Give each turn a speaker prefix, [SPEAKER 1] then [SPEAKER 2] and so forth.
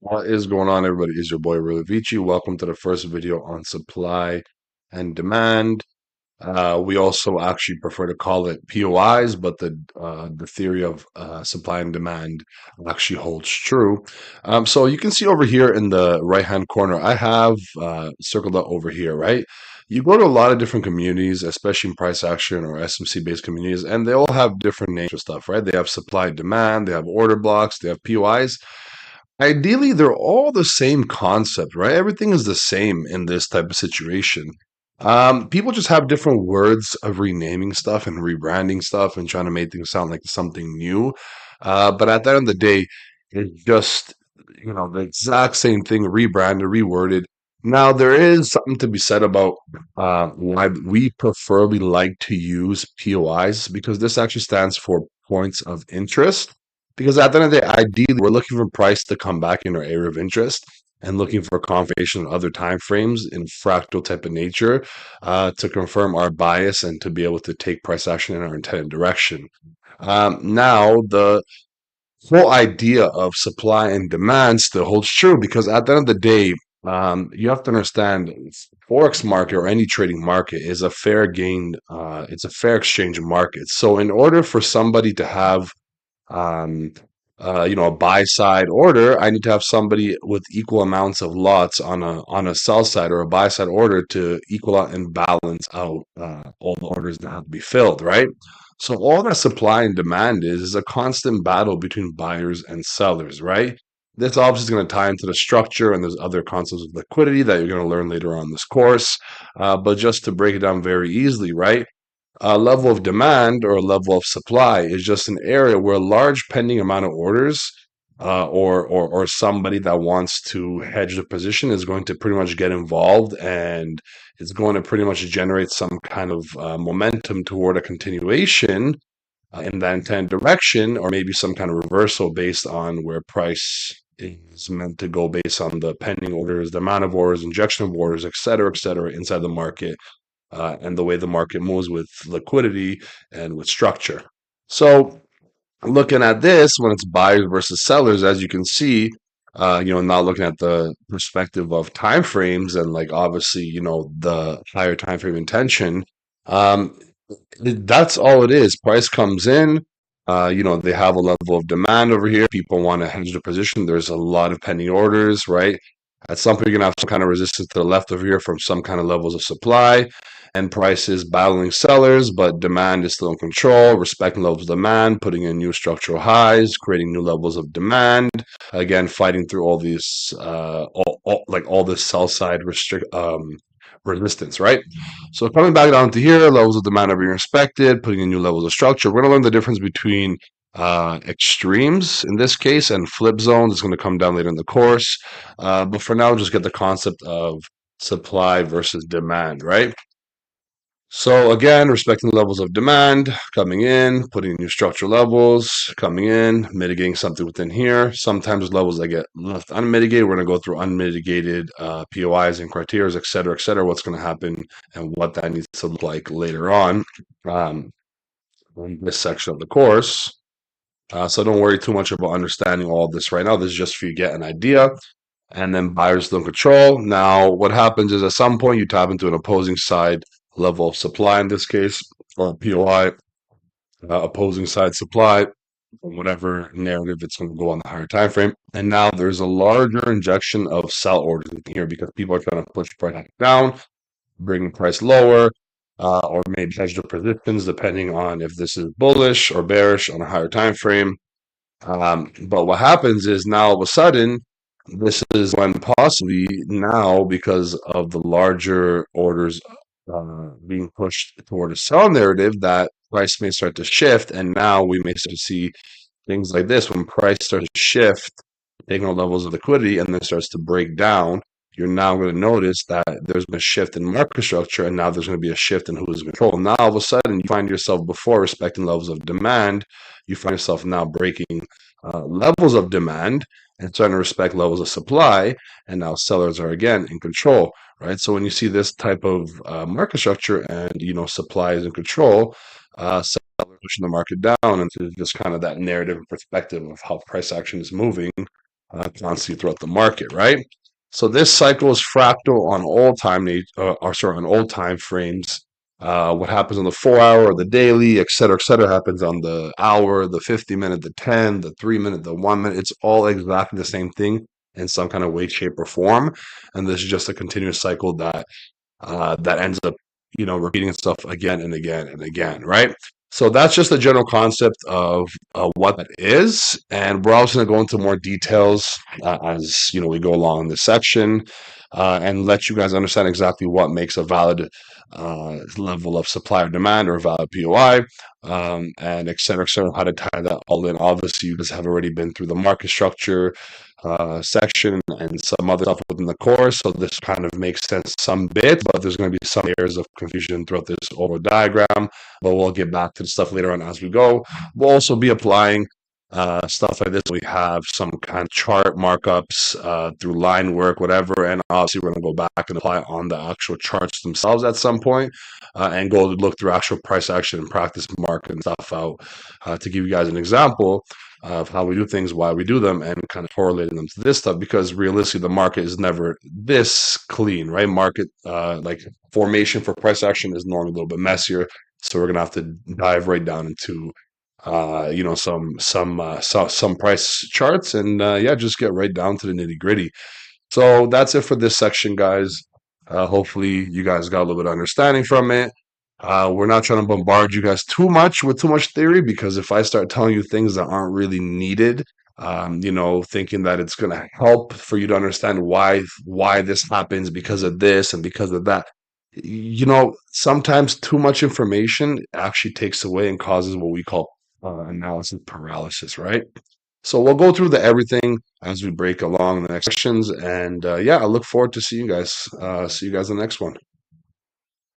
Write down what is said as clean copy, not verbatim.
[SPEAKER 1] What is going on, everybody? Is your boy Vici. Welcome to the first video on supply and demand. We also actually prefer to call it POIs, but the theory of supply and demand actually holds true. So you can see over here in the right-hand corner, I have circled out over here, right? You go to a lot of different communities, especially in price action or SMC-based communities, and they all have different names for stuff, right? They have supply and demand, they have order blocks, they have POIs. Ideally, they're all the same concept, right? Everything is the same in this type of situation. People just have different words of renaming stuff and rebranding stuff and trying to make things sound like something new. But at the end of the day, it's just, the exact same thing, rebranded, reworded. Now, there is something to be said about why we preferably like to use POIs because this actually stands for points of interest. Because at the end of the day, ideally, we're looking for price to come back in our area of interest and looking for confirmation of other time frames in fractal type of nature to confirm our bias and to be able to take price action in our intended direction. Now, the whole idea of supply and demand still holds true because at the end of the day, you have to understand forex market or any trading market is a fair gain. It's a fair exchange market. So in order for somebody to have um, a buy side order, I need to have somebody with equal amounts of lots on a sell side or a buy side order to equal out and balance out all the orders that have to be filled, right? So all that supply and demand is a constant battle between buyers and sellers, right? This obviously is going to tie into the structure, and there's other concepts of liquidity that you're going to learn later on this course. But just to break it down very easily, right? A level of demand or a level of supply is just an area where a large pending amount of orders or somebody that wants to hedge the position is going to pretty much get involved and it's going to pretty much generate some kind of momentum toward a continuation in that intended direction or maybe some kind of reversal based on where price is meant to go based on the pending orders, the amount of orders, injection of orders, et cetera, inside the market and the way the market moves with liquidity and with structure. So, looking at this, when it's buyers versus sellers, as you can see, now looking at the perspective of time frames and like obviously, the higher time frame intention, um, that's all it is. Price comes in. They have a level of demand over here. People want to hedge their position. There's a lot of pending orders, right? At some point, you're gonna have some kind of resistance to the left over here from some kind of levels of supply and prices battling sellers, but demand is still in control, respecting levels of demand, putting in new structural highs, creating new levels of demand. Again, fighting through all these, all this sell side resistance, right? So coming back down to here, levels of demand are being respected, putting in new levels of structure. We're going to learn the difference between extremes in this case and flip zones. It's going to come down later in the course. But for now, just get the concept of supply versus demand, right? So again, respecting the levels of demand, coming in, putting in new structure levels, coming in, mitigating something within here. Sometimes levels that get left unmitigated, we're going to go through unmitigated POIs and criteria, et cetera, what's going to happen and what that needs to look like later on um, in this section of the course. So don't worry too much about understanding all of this right now. This is just for you to get an idea. And then buyers don't control. Now, what happens is at some point you tap into an opposing side level of supply in this case, or POI, opposing side supply, whatever narrative it's going to go on the higher time frame. And now there's a larger injection of sell orders in here because people are trying to push price down, bring price lower, or maybe hedge their positions depending on if this is bullish or bearish on a higher time frame. But what happens is now all of a sudden, this is when possibly now, because of the larger orders being pushed toward a sell narrative, that price may start to shift. And now we may start to see things like this when price starts to shift, taking on levels of liquidity, and then starts to break down. You're now going to notice that there's been a shift in market structure, and now there's going to be a shift in who is in control. Now, all of a sudden, you find yourself before respecting levels of demand, you find yourself now breaking levels of demand and starting to respect levels of supply, and now sellers are again in control, right? So when you see this type of market structure and supply is in control, sellers pushing the market down into just kind of that narrative and perspective of how price action is moving constantly throughout the market, right? So this cycle is fractal on all time, on all time frames. What happens on the 4 hour, the daily, et cetera, happens on the hour, the 50 minute, the 10, the 3 minute, the 1 minute. It's all exactly the same thing in some kind of way, shape, or form. And this is just a continuous cycle that ends up, repeating itself again and again and again, right? So that's just the general concept of what that is, and we're also going to go into more details as we go along in this section, and let you guys understand exactly what makes a valid level of supply or demand or valid POI, and et cetera, how to tie that all in. Obviously, you guys have already been through the market structure section and some other stuff within the course. So this kind of makes sense some bit, but there's going to be some areas of confusion throughout this overall diagram. But we'll get back to the stuff later on as we go. We'll also be applying stuff like this. We have some kind of chart markups through line work, whatever. And obviously, we're going to go back and apply on the actual charts themselves at some point, and go look through actual price action and practice market and stuff out to give you guys an example of how we do things, why we do them, and kind of correlating them to this stuff, because realistically the market is never this clean, right? Market like formation for price action is normally a little bit messier, so we're gonna have to dive right down into some price charts, and yeah, just get right down to the nitty gritty. So that's it for this section, guys. Hopefully you guys got a little bit of understanding from it. We're not trying to bombard you guys too much with too much theory, because if I start telling you things that aren't really needed, thinking that it's going to help for you to understand why this happens because of this and because of that, sometimes too much information actually takes away and causes what we call analysis paralysis, right? So we'll go through the everything as we break along the next sections, and yeah, I look forward to see you guys. See you guys in the next one.